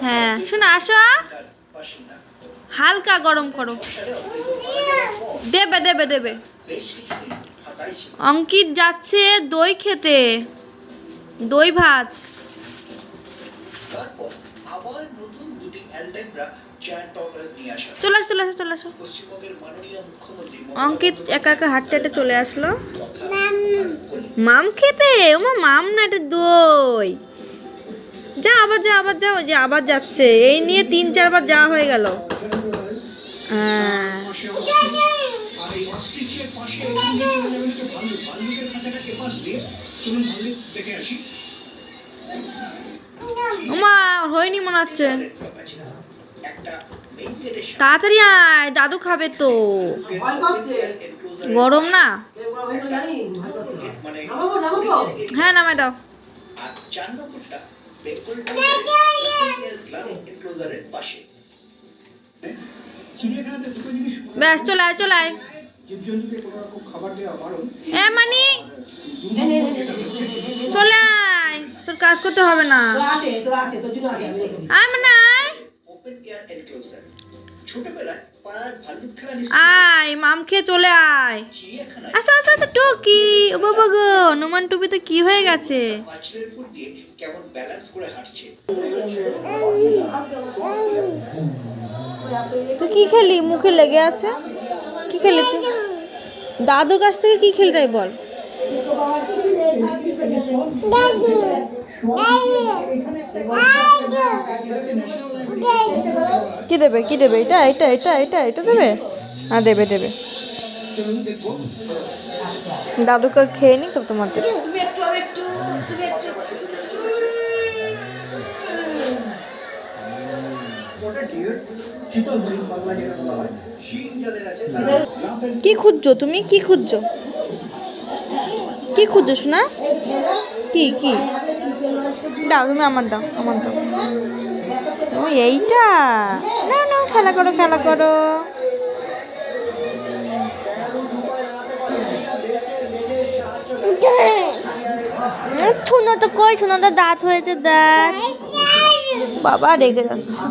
হ্যাঁ শোনো আসো, হালকা গরম করো, দেবে দেবে দেবে। অঙ্কিত যাচ্ছে দই খেতে, দই ভাত। চলে আসো চলে আসো চলে আসো। অঙ্কিত একা একা হাঁটতে হাঁটে চলে আসলো মাম খেতে। ওমা মাম না, এটা দই। যা আবার যা আবার যাও, যে আবার যাচ্ছে, এই নিয়ে 3-4 বার যাওয়া হয়ে গেল। ওমা হয়নি মনে হচ্ছে, তাড়াতাড়ি আয়, দাদু খাবে তো, গরম না। হ্যাঁ নামাই দাও। ব্যাস চলে আয় চলে আয়। মানি চলে আয়, তোর কাজ করতে হবে না। আয় মানে আয়, মাম খেয়ে চলে আয়। আচ্ছা আচ্ছা আচ্ছা টুকি, ও বাবা গো, হনুমান টুপিতে কি হয়ে গেছে? তুই কি খেলি, মুখে লেগে আছে? কি খেলি তুই? দাদুর কাছ থেকে কি খেলি তাই বল। কি দেবে কি দেবে? এটা এটা এটা এটা এটা দেবে? হ্যাঁ দেবে দেবে। দাদুকে খেয়ে নি তো তোমাদের। কি খুঁজছো তুমি, কি খুঁজছো, কি খুঁজছো শোনা? কি কি দাও তুমি, আমার দাও আমার দাও। তুমি এইটা না না, খেলা করো খেলা করো। শোনো তো কই, শোনো তো দাঁত হয়েছে, দেখ বাবা রেগে যাচ্ছে।